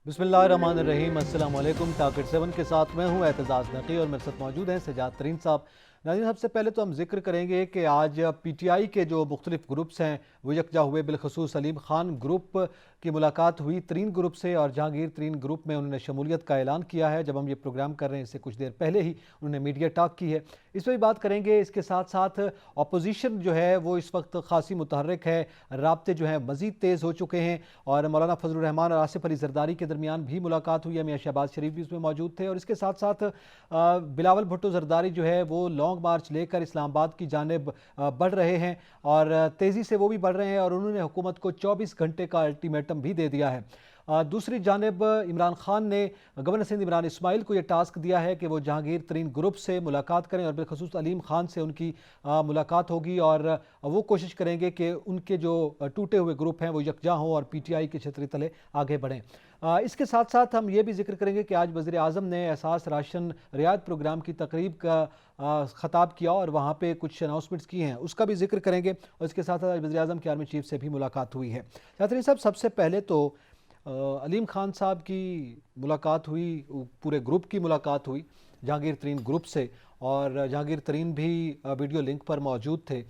बिस्मिल्लाहिर्रहमानिर्रहीम। अस्सलाम वालेकुम। टारगेट 7 के साथ मैं हूँ एतजाज़ नकी और मेरे साथ मौजूद हैं सजाद तरीन साहब। नाज़रीन, सबसे पहले तो हम जिक्र करेंगे कि आज PTI के जो मुख्तलिफ ग्रुप्स हैं वो यकजा हुए। बिलखसूस सलीम खान ग्रुप की मुलाकात हुई तरीन ग्रुप से और जहांगीर तरीन ग्रुप में उन्होंने शमूलियत का ऐलान किया है। जब हम ये प्रोग्राम कर रहे हैं इससे कुछ देर पहले ही उन्होंने मीडिया टॉक की है, इस पर भी बात करेंगे। इसके साथ साथ अपोजिशन जो है वो इस वक्त खासी मुतहर्रिक है, राब्ते जो है मज़ीद तेज़ हो चुके हैं और मौलाना फजलुर रहमान और आसिफ अली जरदारी के दरमियान भी मुलाकात हुई है। मियां शहबाज शरीफ भी उसमें मौजूद थे और इसके साथ साथ बिलावल भुट्टो जरदारी जो है वो लॉन्ग मार्च लेकर इस्लामाबाद की जानिब बढ़ रहे हैं और तेज़ी से वो भी बढ़ रहे हैं और उन्होंने हुकूमत को 24 घंटे का अल्टीमेटम भी दे दिया है। दूसरी जानिब इमरान खान ने गवर्नर सिंध इमरान इस्माइल को यह टास्क दिया है कि वो जहांगीर तरीन ग्रुप से मुलाकात करें और बिलखसूस अलीम खान से उनकी मुलाकात होगी और वो कोशिश करेंगे कि उनके जो टूटे हुए ग्रुप हैं वो यकजा हों और PTI के छतरी तले आगे बढ़ें। इसके साथ साथ हम ये भी जिक्र करेंगे कि आज वज़ीर आज़म ने एहसास राशन रियायत प्रोग्राम की तकरीब का ख़ताब किया और वहाँ पे कुछ अनाउंसमेंट्स की हैं, उसका भी जिक्र करेंगे। और इसके साथ साथ वज़ीर आज़म की आर्मी चीफ से भी मुलाकात हुई है। छात्री साहब, सबसे पहले तो अलीम खान साहब की मुलाकात हुई, पूरे ग्रुप की मुलाकात हुई जहांगीर तरीन ग्रुप से और जहांगीर तरीन भी वीडियो लिंक पर मौजूद थे।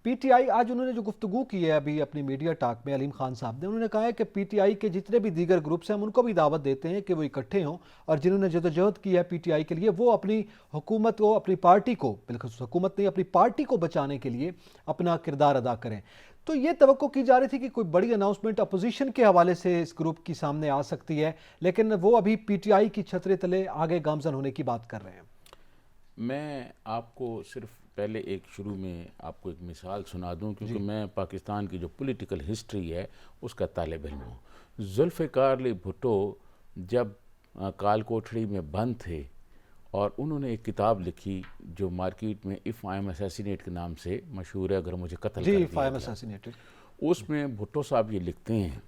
PTI आज उन्होंने जो गुफ्तगू की है अभी अपनी मीडिया टॉक में अलीम खान साहब ने, उन्होंने कहा है कि PTI के जितने भी दीगर ग्रुप्स हैं हम उनको भी दावत देते हैं कि वो इकट्ठे हों और जिन्होंने जदोजहद की है PTI के लिए वो अपनी हुकूमत को, अपनी पार्टी को, बिल्कुल हुकूमत नहीं अपनी पार्टी को बचाने के लिए अपना किरदार अदा करें। तो ये तवक्को की जा रही थी कि कोई बड़ी अनाउंसमेंट अपोजिशन के हवाले से इस ग्रुप की सामने आ सकती है, लेकिन वो अभी PTI की छतरे तले आगे गामजन होने की बात कर रहे हैं। मैं आपको सिर्फ पहले एक शुरू में आपको एक मिसाल सुना दूं, क्योंकि मैं पाकिस्तान की जो पॉलिटिकल हिस्ट्री है उसका तालिब इल्म हूँ। जुल्फ़िकार अली भुट्टो जब काल कोठड़ी में बंद थे और उन्होंने एक किताब लिखी जो मार्केट में इफ़ आई एम असैसिनेट के नाम से मशहूर है, अगर मुझे कत्ल कर दिया गया। उसमें भुट्टो साहब ये लिखते हैं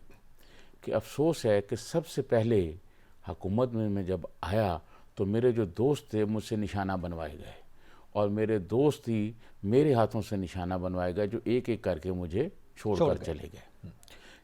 कि अफसोस है कि सबसे पहले हुकूमत में मैं जब आया तो मेरे जो दोस्त थे मुझसे निशाना बनवाए गए और मेरे दोस्त ही मेरे हाथों से निशाना बनवाए गए जो एक एक करके मुझे छोड़कर चले गए।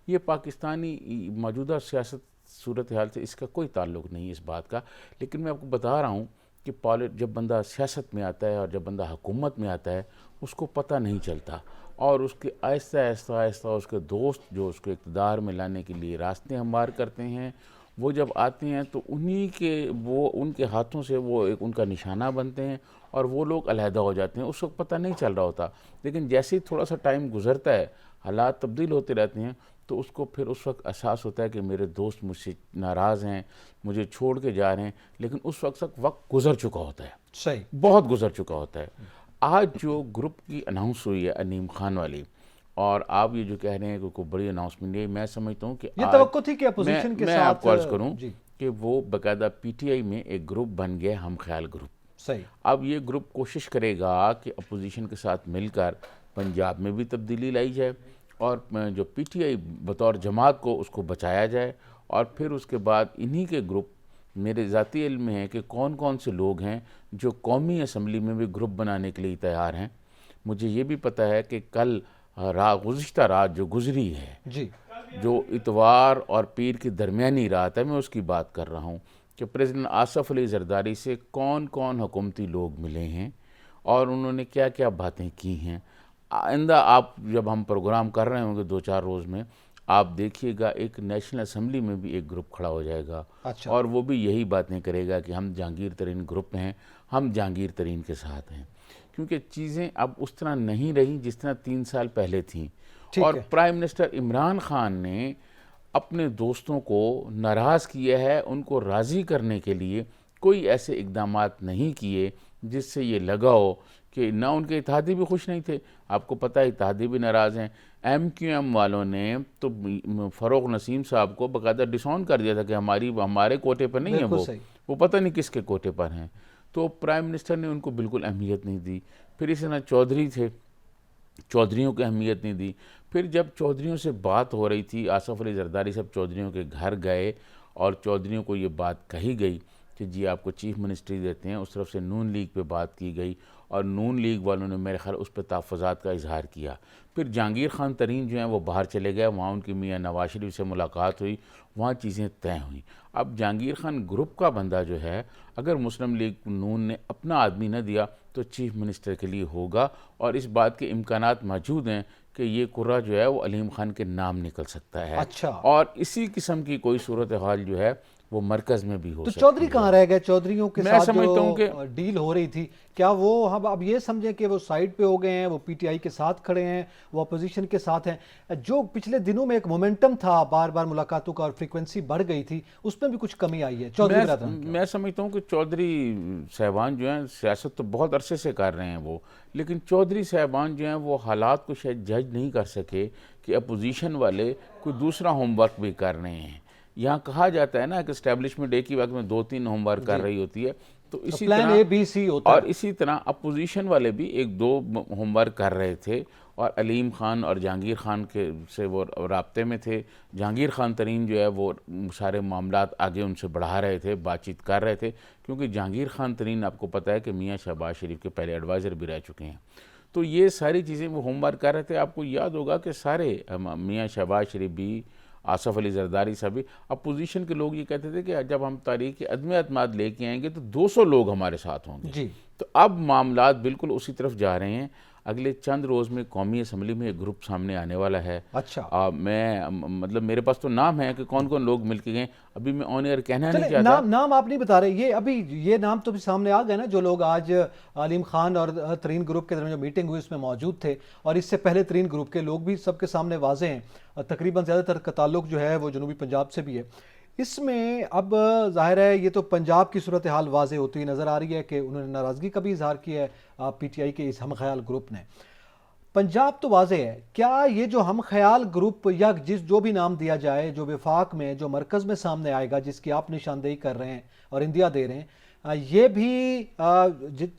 ये पाकिस्तानी मौजूदा सियासत सूरत हाल से इसका कोई ताल्लुक़ नहीं है इस बात का, लेकिन मैं आपको बता रहा हूँ कि जब बंदा सियासत में आता है और जब बंदा हुकूमत में आता है उसको पता नहीं चलता और उसके आहिस्ता आहिस्ता आहिस्ता उसके दोस्त जो उसको इक़्तिदार में लाने के लिए रास्ते हमवार करते हैं, वो जब आते हैं तो उन्हीं के वो उनके हाथों से वो एक उनका निशाना बनते हैं और वो लोग अलहदा हो जाते हैं। उस वक्त पता नहीं चल रहा होता, लेकिन जैसे ही थोड़ा सा टाइम गुजरता है, हालात तब्दील होते रहते हैं, तो उसको फिर उस वक्त एहसास होता है कि मेरे दोस्त मुझसे नाराज़ हैं, मुझे छोड़ के जा रहे हैं, लेकिन उस वक्त गुजर चुका होता है, सही बहुत गुजर चुका होता है। आज जो ग्रुप की अनाउंस हुई है अलीम खान वाली, और आप ये जो कह रहे हैं कि कोई बड़ी अनाउंसमेंट है, मैं समझता हूँ कि ये तवक्को थी कि अपोजिशन के मैं साथ आपको अर्ज़ करूँ कि वो बाकायदा PTI में एक ग्रुप बन गया, हम ख्याल ग्रुप। सही। अब ये ग्रुप कोशिश करेगा कि अपोजिशन के साथ मिलकर पंजाब में भी तब्दीली लाई जाए और जो PTI बतौर जमात को उसको बचाया जाए, और फिर उसके बाद इन्हीं के ग्रुप, मेरे ज़ाती इल्म में है कि कौन कौन से लोग हैं जो कौमी असम्बली में भी ग्रुप बनाने के लिए तैयार हैं। मुझे ये भी पता है कि कल गुज़िश्ता रात जो गुजरी है जी, जो इतवार और पीर की दरमियानी रात है, मैं उसकी बात कर रहा हूँ कि प्रेसिडेंट आसिफ अली जरदारी से कौन कौन हुकूमती लोग मिले हैं और उन्होंने क्या क्या बातें की हैं। आइंदा आप जब हम प्रोग्राम कर रहे होंगे 2-4 रोज़ में, आप देखिएगा एक नेशनल असम्बली में भी एक ग्रुप खड़ा हो जाएगा। अच्छा। और वो भी यही बातें करेगा कि हम जहांगीर तरीन ग्रुप हैं, हम जहांगीर तरीन के साथ हैं, क्योंकि चीज़ें अब उस तरह नहीं रही जिस तरह 3 साल पहले थीं। और प्राइम मिनिस्टर इमरान खान ने अपने दोस्तों को नाराज़ किया है, उनको राज़ी करने के लिए कोई ऐसे इक़दामात नहीं किए जिससे ये लगा हो कि ना उनके इत्तेहादी भी खुश नहीं थे। आपको पता है इत्तेहादी भी नाराज़ हैं। MQM वालों ने तो फ़रोग़ नसीम साहब को बाकायदा डिसऑन कर दिया था कि हमारे कोटे पर नहीं है, वो पता नहीं किसके कोटे पर हैं। तो प्राइम मिनिस्टर ने उनको बिल्कुल अहमियत नहीं दी। फिर इसी तरह चौधरी थे, चौधरियों को अहमियत नहीं दी। फिर जब चौधरियों से बात हो रही थी, आसिफ अली जरदारी साहब चौधरियों के घर गए और चौधरियों को ये बात कही गई कि जी आपको चीफ मिनिस्ट्री देते हैं, उस तरफ से नून लीग पे बात की गई और नून लीग वालों ने मेरे ख्याल उस पर तहफ़्फ़ुज़ात का इजहार किया। फिर जहांगीर खान तरीन जो हैं वो बाहर चले गए, वहाँ उनकी मियाँ नवाज शरीफ से मुलाकात हुई, वहाँ चीज़ें तय हुई। अब जहांगीर खान ग्रुप का बंदा जो है, अगर मुस्लिम लीग नून ने अपना आदमी न दिया तो चीफ मिनिस्टर के लिए होगा, और इस बात के इम्कानात मौजूद हैं कि ये कुर्रा जो है वो अलीम खान के नाम निकल सकता है। अच्छा, और इसी किस्म की कोई सूरत हाल जो है वो मरकज़ में भी हो तो सकती चौधरी है। कहाँ रह गए? चौधरीयों के मैं साथ समझता हूँ कि जो डील हो रही थी, क्या वो हम अब ये समझें कि वो साइड पे हो गए हैं, वो पीटीआई के साथ खड़े हैं, वो अपोजिशन के साथ हैं? जो पिछले दिनों में एक मोमेंटम था, बार बार मुलाकातों का और फ्रीक्वेंसी बढ़ गई थी, उसमें भी कुछ कमी आई है चौधरी बिरादरान की? मैं समझता हूँ कि चौधरी साहबान जो हैं सियासत तो बहुत अरसे से कर रहे हैं वो, लेकिन चौधरी साहबान जो हैं वो हालात को शायद जज नहीं कर सके कि अपोजिशन वाले कोई दूसरा होमवर्क भी कर रहे हैं। यहाँ कहा जाता है ना कि इस्टेब्लिशमेंट एक ही वक्त में 2-3 होमवर्क कर रही होती है, तो इसी प्लान तरह ए बी सी होता और है। इसी तरह अपोजिशन वाले भी एक दो होमवर्क कर रहे थे, और अलीम खान और जहांगीर खान के से वो राब्ते में थे। जहांगीर खान तरीन जो है वो सारे मामलात आगे उनसे बढ़ा रहे थे, बातचीत कर रहे थे, क्योंकि जहांगीर खान तरीन आपको पता है कि मियाँ शहबाज शरीफ के पहले एडवाइज़र भी रह चुके हैं। तो ये सारी चीज़ें वो होमवर्क कर रहे थे। आपको याद होगा कि सारे मियाँ शहबाज शरीफ भी, आसफ़ अली ज़रदारी साहब भी, अपोजिशन के लोग ये कहते थे कि जब हम तारीख़ की अदम एतमाद लेके आएंगे तो 200 लोग हमारे साथ होंगे। जी, तो अब मामलात बिल्कुल उसी तरफ जा रहे हैं। अगले चंद रोज़ में कौमी असम्बली में एक ग्रुप सामने आने वाला है। अच्छा। मतलब मेरे पास तो नाम है कि कौन कौन लोग मिल के गए, अभी मैं ऑन एयर कहना नहीं चले, चाहता। नाम आप नहीं बता रहे, ये अभी ये नाम तो भी सामने आ गए ना, जो लोग आज अलीम खान और तरीन ग्रुप के दरमियान जो मीटिंग हुई उसमें मौजूद थे, और इससे पहले तरीन ग्रुप के लोग भी सबके सामने वाजे हैं, और तकरीबन ज़्यादातर का ताल्लुक जो है वो जनूबी पंजाब से भी है। इसमें अब जाहिर है ये तो पंजाब की सूरत हाल वाजे होती हुई नज़र आ रही है कि उन्होंने नाराज़गी का भी इजहार किया है पीटीआई के इस हम ख्याल ग्रुप ने। पंजाब तो वाजे है, क्या ये जो हम ख्याल ग्रुप या जो भी नाम दिया जाए, जो विफाक में जो मरकज़ में सामने आएगा, जिसकी आप निशानदेही कर रहे हैं और इंदिया दे रहे हैं, ये भी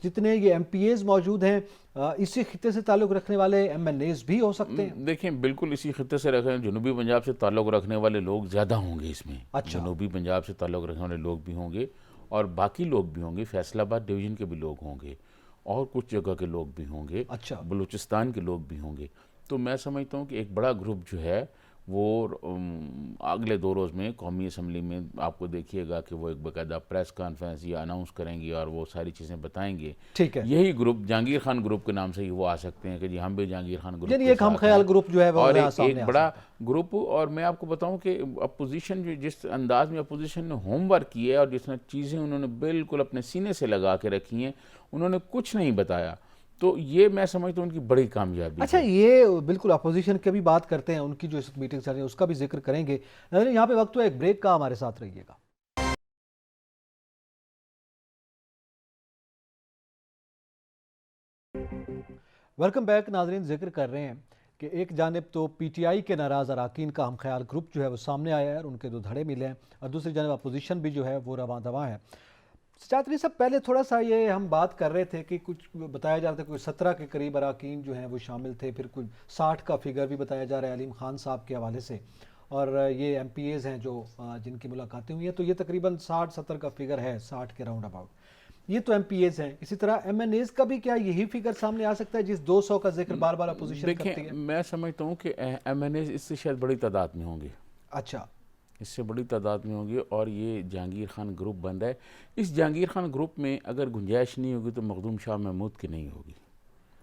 जितने ये एमपीएज मौजूद हैं, इसी खिते से ताल्लुक़ रखने वाले एमएनएज भी हो सकते हैं? देखें, बिल्कुल इसी खिते से रखें, जनूबी पंजाब से ताल्लुक़ रखने वाले लोग ज़्यादा होंगे इसमें। अच्छा, जनूबी पंजाब से ताल्लुक़ रखने वाले लोग भी होंगे, और बाकी लोग भी होंगे, फैसलाबाद डिवीज़न के भी लोग होंगे, और कुछ जगह के लोग भी होंगे, अच्छा, बलूचिस्तान के लोग भी होंगे। तो मैं समझता हूँ कि एक बड़ा ग्रुप जो है वो अगले 2 रोज़ में कौमी असम्बली में आपको देखिएगा कि वो एक बाकायदा प्रेस कॉन्फ्रेंस या अनाउंस करेंगे और वो सारी चीज़ें बताएंगे। ठीक है। यही ग्रुप जहांगीर खान ग्रुप के नाम से ही वो आ सकते हैं कि जी हम भी जहांगीर खान ग्रुप यानी के एक हम साथ ख्याल हैं, ग्रुप जो है वो और यहाँ सामने एक आ बड़ा सकता है। ग्रुप। और मैं आपको बताऊं कि अपोजिशन जो जिस अंदाज में अपोजिशन ने होमवर्क किया है और जिस चीज़ें उन्होंने बिल्कुल अपने सीने से लगा के रखी हैं, उन्होंने कुछ नहीं बताया, तो ये मैं समझता हूँ उनकी बड़ी कामयाबी अच्छा, है। ये बिल्कुल अपोजिशन की भी बात करते हैं, उनकी जो इस मीटिंग चल रही है उसका भी जिक्र करेंगे। यहाँ पे वक्त हुआ एक ब्रेक का, हमारे साथ रहिएगा। वेलकम बैक नाजरीन। जिक्र कर रहे हैं कि एक जानिब तो पीटीआई के नाराज़ अरकान का हम ख्याल ग्रुप जो है वो सामने आया है और उनके 2 धड़े मिले हैं, और दूसरी जानिब अपोजिशन भी जो है वो रवां दवा है। चात्री साहब, पहले थोड़ा सा ये हम बात कर रहे थे कि कुछ बताया जा रहा था, कोई 17 के करीब अरकान जो हैं वो शामिल थे, फिर कुछ 60 का फिगर भी बताया जा रहा है अलीम खान साहब के हवाले से, और ये एमपीएज हैं जो जिनकी मुलाकातें हुई हैं, तो ये तकरीबन 60-70 का फिगर है, 60 के राउंड अबाउट। ये तो एमपीएज हैं, इसी तरह एमएनएज का भी क्या यही फिगर सामने आ सकता है जिस 200 का जिक्र बार बार अपोजिशन करती देखें, है? मैं समझता हूँ कि एमएनए इससे शायद बड़ी तादाद में होंगे, अच्छा, इससे बड़ी तादाद में होंगे, और ये जहांगीर खान ग्रुप बन रहा है। इस जहांगीर खान ग्रुप में अगर गुंजाइश नहीं होगी तो मखदूम शाह महमूद की नहीं होगी।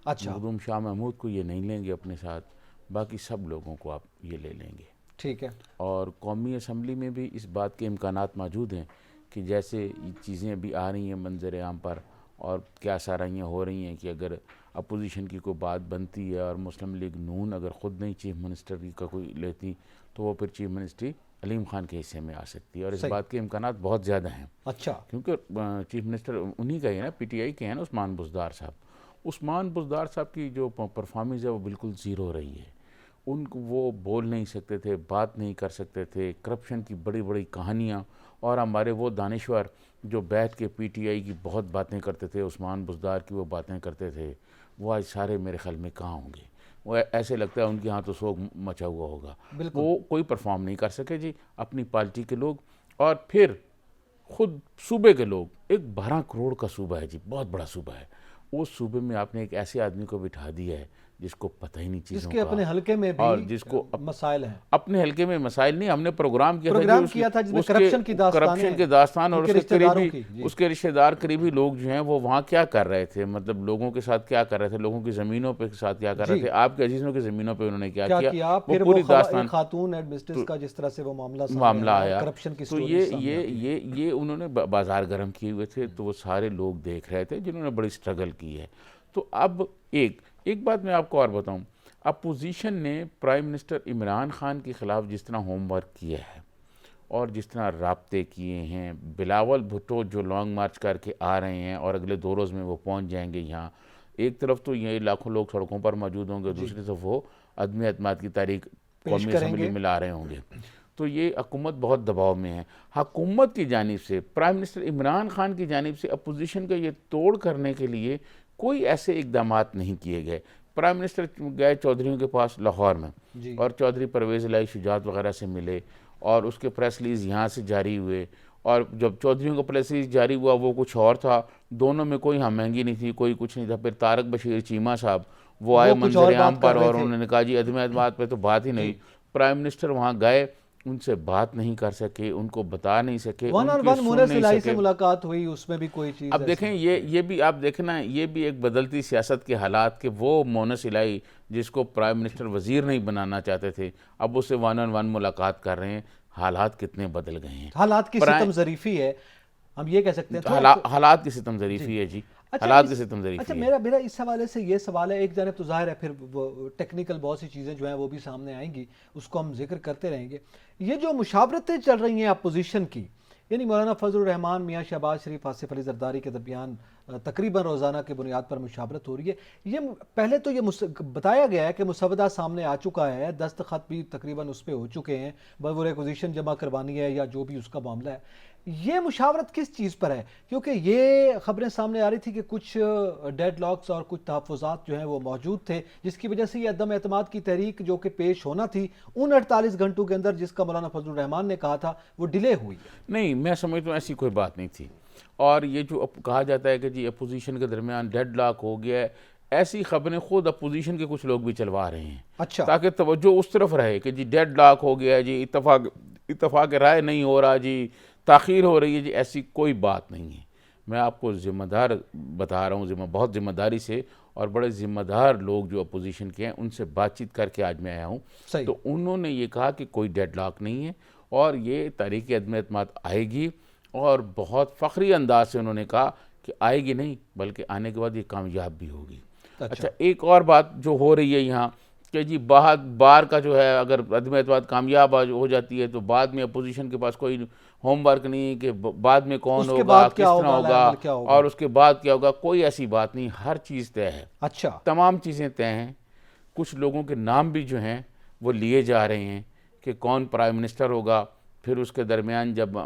अच्छा, मखदूम शाह महमूद को ये नहीं लेंगे अपने साथ, बाकी सब लोगों को आप ये ले लेंगे। ठीक है। और कौमी असम्बली में भी इस बात के इम्कानात मौजूद हैं कि जैसे ये चीज़ें अभी आ रही हैं मंजर आम पर, और क्या साराइयाँ हो रही हैं कि अगर अपोजिशन की कोई बात बनती है और मुस्लिम लीग नून अगर ख़ुद नहीं चीफ मिनिस्टर का कोई लेती, तो वो फिर चीफ मिनिस्ट्री अलीम खान के हिस्से में आ सकती है, और इस बात के इम्कानात बहुत ज़्यादा हैं। अच्छा, क्योंकि चीफ मिनिस्टर उन्हीं का ही है ना, पीटीआई के हैं ना, उस्मान बुज़दार साहब। उस्मान बुज़दार साहब की जो परफॉर्मेंस है वो बिल्कुल ज़ीरो रही है। उनको वो बोल नहीं सकते थे, बात नहीं कर सकते थे, करप्शन की बड़ी बड़ी कहानियाँ, और हमारे वो दानिश्वर जो बैठ के पीटीआई की बहुत बातें करते थे, उस्मान बुज़दार की वो बातें करते थे, वो आज सारे मेरे ख्याल में कहाँ होंगे। वो ऐसे लगता है उनके यहाँ तो शोक मचा हुआ होगा। वो कोई परफॉर्म नहीं कर सके जी, अपनी पार्टी के लोग, और फिर ख़ुद सूबे के लोग। एक 12 करोड़ का सूबा है जी, बहुत बड़ा सूबा है, उस सूबे में आपने एक ऐसे आदमी को बिठा दिया है जिसको पता ही नहीं चीज़ों जिसके का, अपने हलके में और भी जिसको मसाइल हैं। अपने हलके में मसाइल नहीं, हमने प्रोग्राम किया था जिसमें करप्शन की दास्तान और उसके रिश्तेदारों करीबी उसके रिश्तेदार करीबी लोग जो हैं वो वहाँ क्या कर रहे थे, मतलब लोगों के साथ क्या कर रहे थे, लोगों की ज़मीनों पे साथ क्या कर रहे थे, आपके अजीज़ों की ज़मीनों पे उन्होंने क्या किया, फिर वो पूरी दास्तान, खातून एडमिनिस्ट्रेटिव का जिस तरह से वो मामला आया, करप्शन की तो ये उन्होंने बाजार गर्म किए हुए थे, तो वो सारे लोग देख रहे थे जिन्होंने बड़ी स्ट्रगल की है। तो अब एक बात मैं आपको और बताऊं, अपोजिशन ने प्राइम मिनिस्टर इमरान खान के ख़िलाफ़ जिस तरह होमवर्क किया है और जिस तरह राब्ते किए हैं, बिलावल भुट्टो जो लॉन्ग मार्च करके आ रहे हैं और अगले 2 रोज़ में वो पहुंच जाएंगे यहाँ, एक तरफ तो ये लाखों लोग सड़कों पर मौजूद होंगे, दूसरी तरफ वो अदम एतमाद की तारीख कौमी असम्बली में ला रहे होंगे, तो ये हुकूमत बहुत दबाव में है। हुकूमत की जानिब से, प्राइम मिनिस्टर इमरान खान की जानिब से अपोजिशन का ये तोड़ करने के लिए कोई ऐसे इकदाम नहीं किए गए। प्राइम मिनिस्टर गए चौधरियों के पास लाहौर में और चौधरी परवेज़ इलाही शुजात वगैरह से मिले और उसके प्रेस रिलीज़ यहाँ से जारी हुए, और जब चौधरियों का प्रेस रिलीज़ जारी हुआ वो कुछ और था, दोनों में कोई हम महंगी नहीं थी, कोई कुछ नहीं था। फिर तारक बशीर चीमा साहब वो आए मंजर आम पर और उन्होंने कहा जी अदम एतमाद पे तो बात ही नहीं। प्राइम मिनिस्टर वहाँ गए, उनसे बात नहीं कर सके, उनको बता नहीं सके, से मुलाकात हुई, उसमें भी कोई चीज़। अब देखें ये भी आप देखना, ये भी एक बदलती सियासत के हालात के, वो मोनस इलाही जिसको प्राइम मिनिस्टर वजीर नहीं बनाना चाहते थे, अब उससे 1-on-1 मुलाकात कर रहे हैं। हालात कितने बदल गए हैं, हालात की सितम ज़रीफ़ी है, हम ये कह सकते हैं। हालात की सितम ज़रीफ़ी है जी, हालात की सितम ज़रीफ़ी है। मेरा इस हवाले से ये सवाल है, एक जानिब तो ज़ाहिर है फिर वो टेक्निकल बहुत सी चीज़ें जो हैं वो भी सामने आएंगी, उसको हम जिक्र करते रहेंगे। ये जो मुशावरतें चल रही हैं अपोजिशन की, यानी मौलाना फजलुर रहमान, मियाँ शहबाज शरीफ, आसिफ अली जरदारी के दरमियान तकरीबन रोज़ाना की बुनियाद पर मुशावरत हो रही है। ये पहले तो ये बताया गया है कि मुसवदा सामने आ चुका है, दस्तखत भी तकरीबन उस पर हो चुके हैं, बस वो रिक्विजिशन जमा करवानी है या जो भी उसका मामला है। ये मुशावरत किस चीज़ पर है? क्योंकि ये खबरें सामने आ रही थी कि कुछ डेडलॉक्स और कुछ तहफ़्फ़ुज़ात जो हैं वो मौजूद थे, जिसकी वजह से ये अदम एतमाद की तहरीक जो कि पेश होना थी उन 48 घंटों के अंदर, जिसका मौलाना फजलुर रहमान ने कहा था, वो डिले हुई है। नहीं, मैं समझता हूँ ऐसी कोई बात नहीं थी। और ये जो कहा जाता है कि जी अपोजिशन के दरमियान डेडलॉक हो गया है, ऐसी खबरें खुद अपोजिशन के कुछ लोग भी चलवा रहे हैं। अच्छा, ताकि तवज्जो उस तरफ रहे कि जी डेडलॉक हो गया है जी, इत्तफाक राय नहीं हो रहा जी, ताख़ीर हो रही है जी, ऐसी कोई बात नहीं है। मैं आपको ज़िम्मेदार बता रहा हूँ, बहुत ज़िम्मेदारी से, और बड़े ज़िम्मेदार लोग जो अपोजिशन के हैं उनसे बातचीत करके आज मैं आया हूँ। तो उन्होंने ये कहा कि कोई डेडलॉक नहीं है और ये तारीख़ अदम एतमाद आएगी, और बहुत फ़ख्री अंदाज से उन्होंने कहा कि आएगी नहीं बल्कि आने के बाद ये कामयाब भी होगी। अच्छा, एक और बात जो हो रही है यहाँ कि जी बार का जो है, अगर अदम एतमाद कामयाब हो जाती है तो बाद में अपोजिशन के पास कोई होमवर्क नहीं है कि बाद में कौन होगा, किस तरह होगा और उसके बाद क्या होगा, कोई ऐसी बात नहीं, हर चीज़ तय है। अच्छा, तमाम चीज़ें तय हैं। कुछ लोगों के नाम भी जो हैं वो लिए जा रहे हैं कि कौन प्राइम मिनिस्टर होगा, फिर उसके दरमियान जब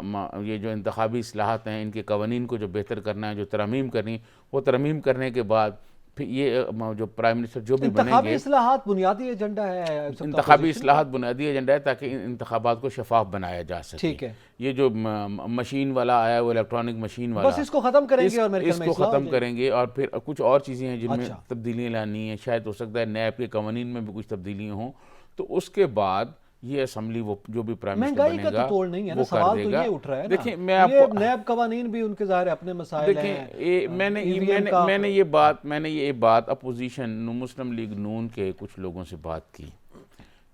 ये जो इंतखाबी इस्लाहात हैं, इनके कवानीन को जो बेहतर करना है, जो तरमीम करनी है, वो तरमीम करने के बाद फिर ये जो प्राइम मिनिस्टर जो भी बनेंगे, इस्लाहात बुनियादी एजेंडा है, इंतखाबी इस्लाहात बुनियादी एजेंडा है ताकि इंतखाबात को शफाफ बनाया जा सके। ठीक है, ये जो मशीन वाला आया, वो इलेक्ट्रॉनिक मशीन वाला, बस इसको ख़त्म करेंगे और इसको ख़त्म करेंगे, और फिर कुछ और चीज़ें हैं जिनमें तब्दीलियाँ लानी है, शायद हो सकता है नैब के कवानीन में भी कुछ तब्दीलियाँ हों, तो उसके बाद ये असम्बली वो जो भी प्राइम मिनिस्टर बनेगा, महंगाई का तो तोड़ नहीं है ना, सवाल तो ये उठ रहा है ना। देखिए, मैं आपको नैब कवानीन भी उनके ज़ाहिर अपने मसाइल हैं। मैंने ये बात अपोजिशन मुस्लिम लीग नून के कुछ लोगों से बात की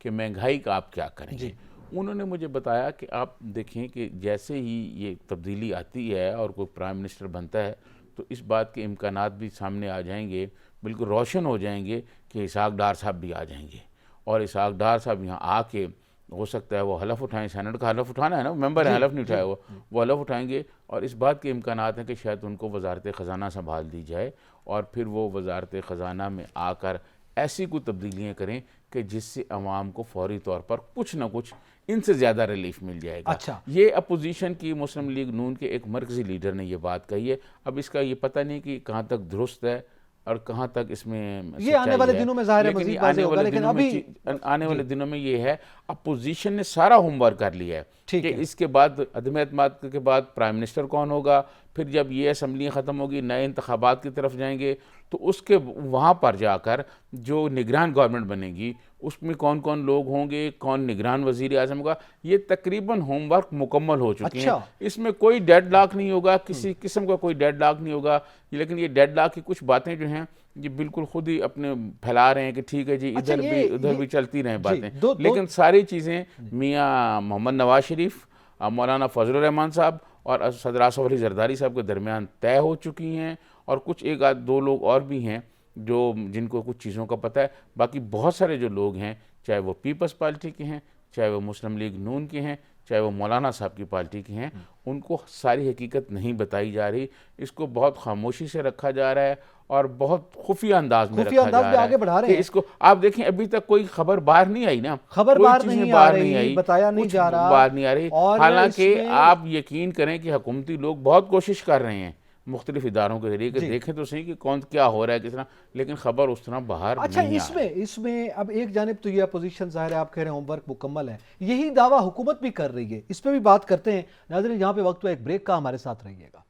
कि महंगाई का आप क्या करेंगे। उन्होंने मुझे बताया कि आप देखें कि जैसे ही ये तब्दीली आती है और कोई प्राइम मिनिस्टर बनता है तो इस बात के इम्कानात भी सामने आ जाएंगे, बिल्कुल रोशन हो जाएंगे कि इसहाक डार साहब भी आ जाएंगे, और इसहाक डार साहब यहाँ आके हो सकता है वो हलफ उठाएं, सेनेट का हलफ उठाना है ना, मेंबर है, हलफ नहीं उठाया वो हलफ उठाएंगे, और इस बात के इम्कानात हैं कि शायद उनको वजारत ख़जाना संभाल दी जाए और फिर वो वजारत ख़जाना में आकर ऐसी कोई तब्दीलियाँ करें कि जिससे अवाम को फौरी तौर पर कुछ ना कुछ इनसे ज़्यादा रिलीफ मिल जाएगा। अच्छा, ये अपोजिशन की मुस्लिम लीग नून के एक मरकज़ी लीडर ने ये बात कही है। अब इसका ये पता नहीं कि कहाँ तक दुरुस्त है और कहाँ तक इसमें ये आने वाले दिनों में ज़ाहिर है मज़ीद बातें होगा, लेकिन आने वाले दिनों में ये है अपोजिशन ने सारा होमवर्क कर लिया है कि इसके बाद अदम एतमाद के बाद प्राइम मिनिस्टर कौन होगा, फिर जब ये असम्बलियाँ ख़त्म होगी, नए इंतखाबात की तरफ जाएंगे, तो उसके वहाँ पर जाकर जो निगरान गवर्नमेंट बनेगी उसमें कौन कौन लोग होंगे, कौन निगरान वज़ीर आज़म होगा, ये तकरीबन होमवर्क मुकम्मल हो चुके हैं। अच्छा। इसमें कोई डेडलॉक नहीं होगा, किसी किस्म का कोई डेडलॉक नहीं होगा। लेकिन ये डेडलॉक की कुछ बातें जो हैं ये बिल्कुल खुद ही अपने फैला रहे हैं कि ठीक है जी, अच्छा, इधर भी उधर ये भी चलती रहें जी, बातें। दो दो लेकिन सारी चीज़ें मियाँ मोहम्मद नवाज शरीफ, मौलाना फजल रहमान साहब और सदर आसफ अली जरदारी साहब के दरमियान तय हो चुकी हैं। और कुछ एक आध दो लोग और भी हैं जो जिनको कुछ चीज़ों का पता है। बाकी बहुत सारे जो लोग हैं, चाहे वो पीपल्स पार्टी के हैं, चाहे वो मुस्लिम लीग नून के हैं, चाहे वो मौलाना साहब की पार्टी के हैं, उनको सारी हकीकत नहीं बताई जा रही। इसको बहुत खामोशी से रखा जा रहा है और बहुत खुफिया अंदाज में रखा जा रहा आगे है बढ़ा रहे कि हैं। इसको आप देखें, अभी तक कोई खबर बाहर नहीं आई ना, खबर कोई बाहर चीज़ें नहीं आ बाहर नहीं रही, आई, बताया नहीं कुछ जा रहा बाहर नहीं आ रही। और हालांकि इसमें आप यकीन करें कि हुकूमती लोग बहुत कोशिश कर रहे हैं मुख्तलिफ इदारों के जरिए कि जी। देखें तो सही कि कौन क्या हो रहा है किस तरह, लेकिन खबर उस तरह बाहर अच्छा, नहीं आ रही। इसमें अब एक जानिब तो ये अपोजिशन ज़ाहिर है, आप कह रहे हैं होमवर्क मुकम्मल है, यही दावा हुकूमत भी कर रही है, इस पर भी बात करते हैं। नाज़रीन, यहाँ पे वक्त हुआ एक ब्रेक का, हमारे साथ रहिएगा।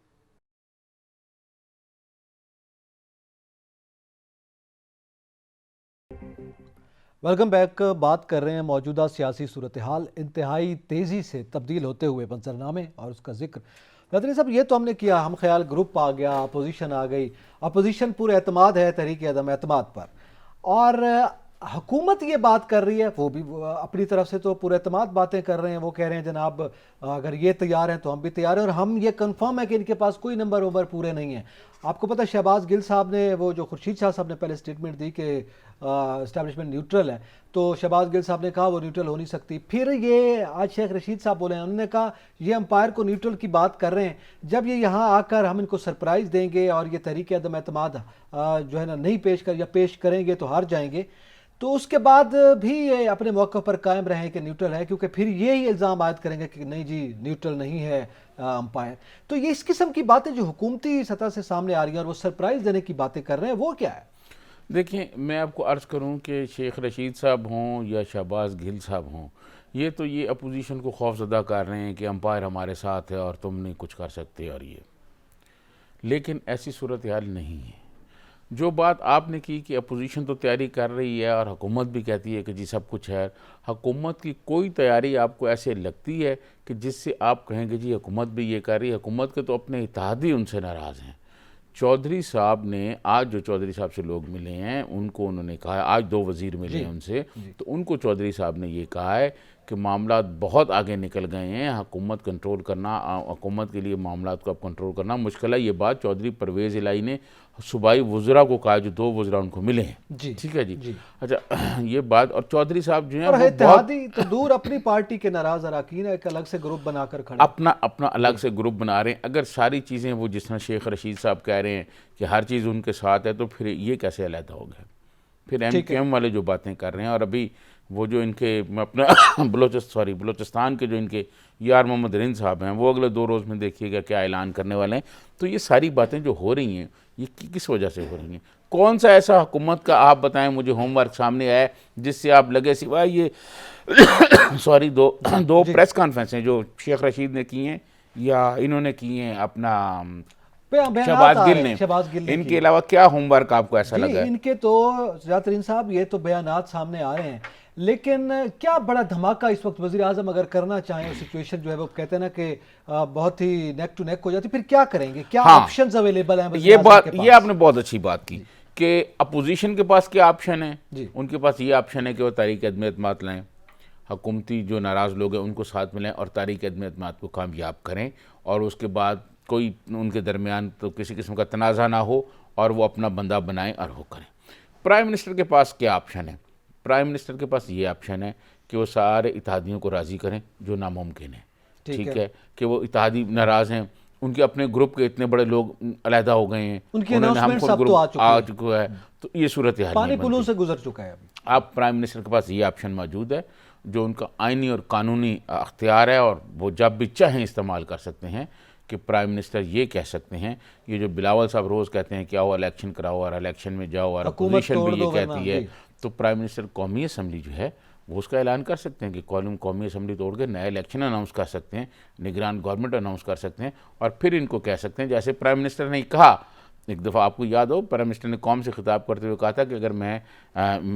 Welcome back. बात कर रहे हैं मौजूदा सियासी सूरत हाल, इंतहाई तेज़ी से तब्दील होते हुए मंजरनामे और उसका जिक्र। नाज़रीन साहब, ये तो हमने किया, हम ख्याल ग्रुप आ गया, अपोजिशन आ गई, अपोजिशन पूरे एतमाद है तहरीक अदम एतमाद पर, और हुकूमत ये बात कर रही है, वो अपनी तरफ से तो पूरे एतमाद बातें कर रहे हैं। वो कह रहे हैं जनाब अगर ये तैयार हैं तो हम भी तैयार हैं, और हम ये कंफर्म है कि इनके पास कोई नंबर वंबर पूरे नहीं हैं। आपको पता है शहबाज गिल साहब ने, वो जो खुर्शीद शाह साहब ने पहले स्टेटमेंट दी कि इस्टेब्लिशमेंट न्यूट्रल है, तो शहबाज गिल साहब ने कहा वो न्यूट्रल हो नहीं सकती। फिर ये आज शेख रशीद साहब बोले हैं, उन्होंने कहा ये अंपायर को न्यूट्रल की बात कर रहे हैं, जब ये यहाँ आकर हम इनको सरप्राइज़ देंगे और ये तहरीक अदम एतमाद जो है ना नहीं पेश कर या पेश करेंगे तो हार जाएंगे। तो उसके बाद भी ये अपने मौक़िफ़ पर कायम रहें कि न्यूट्रल है, क्योंकि फिर ये ही इल्ज़ाम आयद करेंगे कि नहीं जी न्यूट्रल नहीं है अंपायर। तो ये इस किस्म की बातें जो हुकूमती सतह से सामने आ रही हैं और वो सरप्राइज़ देने की बातें कर रहे हैं, वो क्या है? देखिए, मैं आपको अर्ज़ करूं कि शेख रशीद साहब हों या शहबाज गिल साहब हों, ये अपोजिशन को खौफज़दा कर रहे हैं कि अंपायर हमारे साथ है और तुम नहीं कुछ कर सकते, और ये, लेकिन ऐसी सूरत हाल नहीं है। जो बात आपने की कि अपोजिशन तो तैयारी कर रही है और हुकूमत भी कहती है कि जी सब कुछ है, हुकूमत की कोई तैयारी आपको ऐसे लगती है कि जिससे आप कहेंगे जी हुकूमत भी ये कर रही है? हुकूमत के तो अपने इत्तेहादी उनसे नाराज़ हैं। चौधरी साहब ने आज जो चौधरी साहब से लोग मिले हैं उनको उन्होंने कहा है, आज दो वज़ीर मिले हैं उनसे, तो उनको चौधरी साहब ने ये कहा है कि मामला बहुत आगे निकल गए हैं, हुकूमत कंट्रोल करना, हुकूमत के लिए मामला को अब कंट्रोल करना मुश्किल है। ये बात चौधरी परवेज़ इलाही ने सूबाई वज़रा को कहा, जो दो वज़रा उनको मिले हैं। ठीक है जी। अच्छा, ये बात, और चौधरी साहब जो हैं इत्तेहादी तो दूर, अपनी पार्टी के नाराज़ अरकान एक अलग से ग्रुप बनाकर खड़े, अपना अलग से ग्रुप बना रहे हैं। अगर सारी चीज़ें वो जिस तरह शेख रशीद साहब कह रहे हैं कि हर चीज़ उनके साथ है, तो फिर ये कैसे अलग हो गया? फिर MQM वाले जो बातें कर रहे हैं, और अभी वो जो इनके अपना बलोचिस्तान के जो इनके यार मोहम्मद रिंद साहब हैं, वो अगले 2 रोज़ में देखिएगा क्या ऐलान करने वाले हैं। तो ये सारी बातें जो हो रही हैं, ये किस वजह से हो रही हैं? कौन सा ऐसा हुकूमत का आप बताएं मुझे होमवर्क सामने आया जिससे आप लगे, सिवाय ये दो प्रेस कॉन्फ्रेंसें जो शेख रशीद ने की हैं या इन्होंने की हैं अपना शहबाज गिल ने, इनके अलावा क्या होमवर्क आपको ऐसा लगा? इनके तो ज़ातरीन साहब ये तो बयानात सामने आ रहे हैं, लेकिन क्या बड़ा धमाका इस वक्त वज़ीर आज़म अगर करना चाहें, सिचुएशन जो है वो कहते हैं ना कि बहुत ही नेक टू नेक हो जाती, फिर क्या करेंगे? क्या ऑप्शंस अवेलेबल हैं? ये आपने बहुत अच्छी बात की कि अपोजिशन के पास क्या ऑप्शन है। उनके पास ये ऑप्शन है कि वो तहरीक अदम एतमाद लाएं, हुकूमती जो नाराज़ लोग हैं उनको साथ मिलाएं और तहरीक अदम एतमाद को कामयाब करें, और उसके बाद कोई उनके दरमियान तो किसी किस्म का तनाज़ा ना हो और वो अपना बंदा बनाएं और वो करें। प्राइम मिनिस्टर के पास क्या ऑप्शन है? प्राइम मिनिस्टर के पास ये ऑप्शन है कि वो सारे इत्तेहादियों को राज़ी करें, जो नामुमकिन है। ठीक है कि वो इत्तेहादी नाराज़ हैं, उनके अपने ग्रुप के इतने बड़े लोग अलहदा हो गए हैं, हमको ग्रुप आ चुका है, तो ये सूरत हाल पानी पुलों से गुजर चुका है। आप प्राइम मिनिस्टर के पास ये ऑप्शन मौजूद है, जो उनका आइनी और कानूनी अख्तियार है, और वो जब भी चाहें इस्तेमाल कर सकते हैं कि प्राइम मिनिस्टर ये कह सकते हैं, ये जो बिलावल साहब रोज़ कहते हैं कि आओ इलेक्शन कराओ और इलेक्शन में जाओ, और अपोजिशन भी ये कहती है, तो प्राइम मिनिस्टर कौमी असम्बली जो है वो उसका ऐलान कर सकते हैं कि कौमी असम्बली तोड़ के नया इलेक्शन अनाउंस कर सकते हैं, निगरान गवर्नमेंट अनाउंस कर सकते हैं, और फिर इनको कह सकते हैं, जैसे प्राइम मिनिस्टर ने कहा एक दफ़ा, आपको याद हो प्राइम मिनिस्टर ने कौम से खिताब करते हुए कहा था कि अगर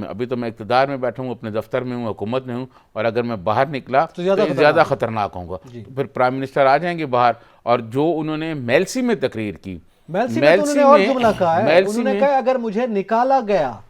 अभी तो मैं इक़्तिदार में बैठा हूँ, अपने दफ्तर में हूँ, हुकूमत में हूँ, और अगर मैं बाहर निकला तो ज़्यादा ख़तरनाक होगा। तो फिर प्राइम मिनिस्टर आ जाएंगे बाहर, और जो उन्होंने मेलसी में तकरीर की, मेलसी में और जुमला कहा है, उन्होंने कहा अगर मुझे निकाला गया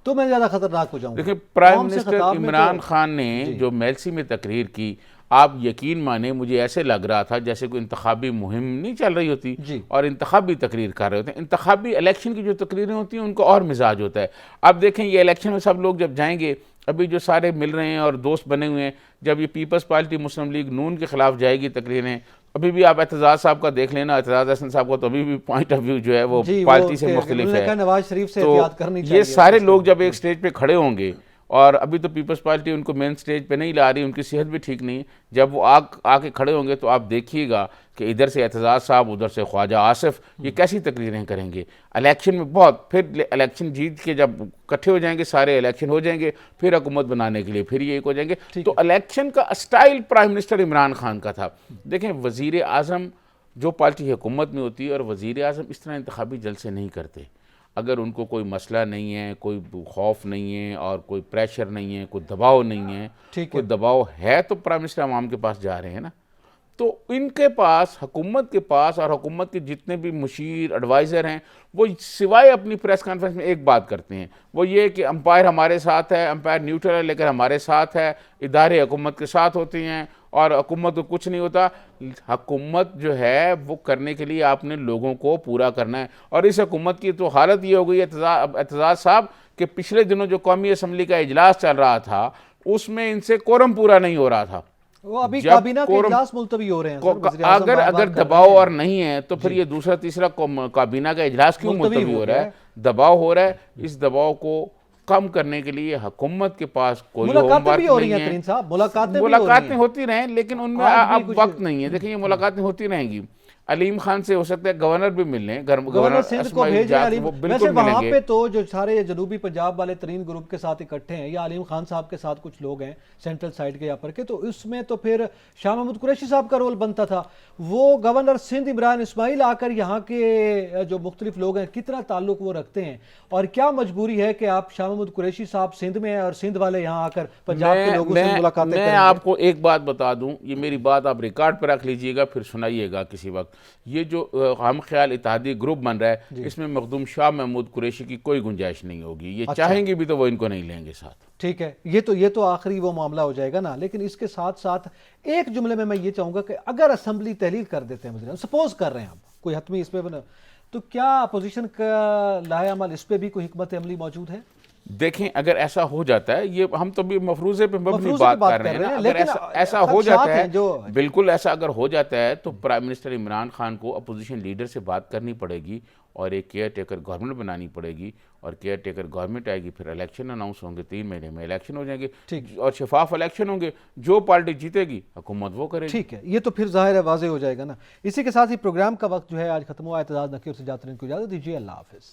तो मैं ज़्यादा खतरनाक हो जाऊंगा। देखिए प्राइम मिनिस्टर इमरान खान ने जो मेलसी में तकरीर की, आप यकीन माने मुझे ऐसे लग रहा था जैसे कोई इंतखाबी मुहिम नहीं चल रही होती और इंतखाबी तकरीर कर रहे होते हैं। इंतखाबी इलेक्शन की जो तकरीरें होती हैं उनको और मिजाज होता है। अब देखें ये इलेक्शन में सब लोग जब जाएंगे, अभी जो सारे मिल रहे हैं और दोस्त बने हुए हैं, जब ये पीपल्स पार्टी मुस्लिम लीग नून के खिलाफ जाएगी तकरीरें, अभी भी आप एतजाज साहब का देख लेना, एतजाज हसन साहब का तो अभी भी पॉइंट ऑफ व्यू जो है वो पार्टी से मुख्तलिफ है। नवाज शरीफ से तो ये सारे लोग जब एक स्टेज पे खड़े होंगे, और अभी तो पीपल्स पार्टी उनको मेन स्टेज पे नहीं ला रही, उनकी सेहत भी ठीक नहीं, जब वो आके खड़े होंगे तो आप देखिएगा कि इधर से एतजाज साहब, उधर से ख्वाजा आसिफ, ये कैसी तकरीरें करेंगे इलेक्शन में। बहुत फिर इलेक्शन जीत के जब इकट्ठे हो जाएंगे, सारे इलेक्शन हो जाएंगे, फिर हुकूमत बनाने के लिए फिर ये एक हो जाएंगे। तो इलेक्शन का style prime minister Imran Khan का था। देखें वज़ीर आज़म जो पार्टी हुकूमत में होती है, और वज़ीर आज़म इस तरह इंतखाबी जलसे नहीं करते। अगर उनको कोई मसला नहीं है, कोई खौफ नहीं है, और कोई प्रेशर नहीं है, कोई दबाव नहीं है, कोई दबाव है तो प्राइम मिनिस्टर आवाम के पास जा रहे हैं ना। तो इनके पास, हुकूमत के पास, और हुकूमत के जितने भी मुशीर एडवाइज़र हैं, वो सिवाय अपनी प्रेस कॉन्फ्रेंस में एक बात करते हैं, वो ये कि अंपायर हमारे साथ है, अंपायर न्यूट्रल है, लेकिन हमारे साथ है, इदारे हुकूमत के साथ होते हैं, और हुकूमत को कुछ नहीं होता। हुकूमत जो है वो करने के लिए आपने लोगों को पूरा करना है। और इस हुकूमत की तो हालत ये हो गई है एतजाज साहब कि पिछले दिनों जो कौमी असम्बली का इजलास चल रहा था उसमें इनसे कोरम पूरा नहीं हो रहा था। वो अभी काबीना के इजलास मुलतवी हो रहे हैं। अगर दबाव और नहीं है तो फिर ये दूसरा तीसरा काबीना का इजलास क्यों मुलतवी हो रहा है? दबाव हो रहा है। इस दबाव को कम करने के लिए हुकूमत के पास कोई मुलाकातें नहीं है। मुलाकातें होती रहें, लेकिन उनमें अब वक्त नहीं है। देखिए ये मुलाकातें होती रहेंगी। अलीम खान से हो सकता है गवर्नर भी मिल लें, गवर्नर सिंध को भेज रहे हैं। वैसे वहां पे तो जो सारे जनूबी पंजाब वाले तरीन ग्रुप के साथ इकट्ठे हैं, या अलीम खान साहब के साथ कुछ लोग हैं सेंट्रल साइड के यहाँ पर के, तो उसमें तो फिर शाह महमूद कुरैशी साहब का रोल बनता था। वो गवर्नर सिंध इमरान इस्माइल आकर यहाँ के जो मुख्तलिफ लोग हैं कितना ताल्लुक वो रखते हैं, और क्या मजबूरी है कि आप शाह महमूद कुरैशी साहब सिंध में हैं और सिंध वाले यहाँ आकर पंजाब के लोगों से मुलाकातें करेंगे। मैं आपको एक बात बता दूं, ये मेरी बात आप रिकॉर्ड पर रख लीजिएगा, फिर सुनाइएगा किसी वक्त। ये जो हम ख्याल इत्तेहादी ग्रुप बन रहा है, इसमें मखदूम शाह महमूद कुरैशी की कोई गुंजाइश नहीं होगी। ये चाहेंगे भी तो वो इनको नहीं लेंगे साथ। ठीक है, ये तो आखिरी वो मामला हो जाएगा ना। लेकिन इसके साथ साथ एक जुमले में मैं ये चाहूंगा कि अगर असेंबली तहलील कर देते हैं, सपोज कर रहे हैं आप, कोई हतमी इस पे बना, तो क्या अपोजिशन का लाएअमल इस पे भी कोई हिकमत अमली मौजूद है? देखें अगर ऐसा हो जाता है, ये हम तो भी मफरूजे पे मबनी बात कर रहे हैं ना, अगर ऐसा हो जाता है, बिल्कुल ऐसा अगर हो जाता है तो प्राइम मिनिस्टर इमरान खान को अपोजिशन लीडर से बात करनी पड़ेगी और एक केयर टेकर गवर्नमेंट बनानी पड़ेगी, और केयर टेकर गवर्नमेंट आएगी, फिर इलेक्शन अनाउंस होंगे, 3 महीने में इलेक्शन हो जाएंगे और शफाफ इलेक्शन होंगे, जो पार्टी जीतेगी हुकूमत वो करेगी। ठीक है, ये तो फिर जाहिर है वाज़ेह हो जाएगा ना। इसी के साथ ही प्रोग्राम का वक्त जो है आज खत्म हुआ। एतजाज नकीर से जाते हैं, इनको इजाज़त दीजिए। अल्लाह हाफिज़।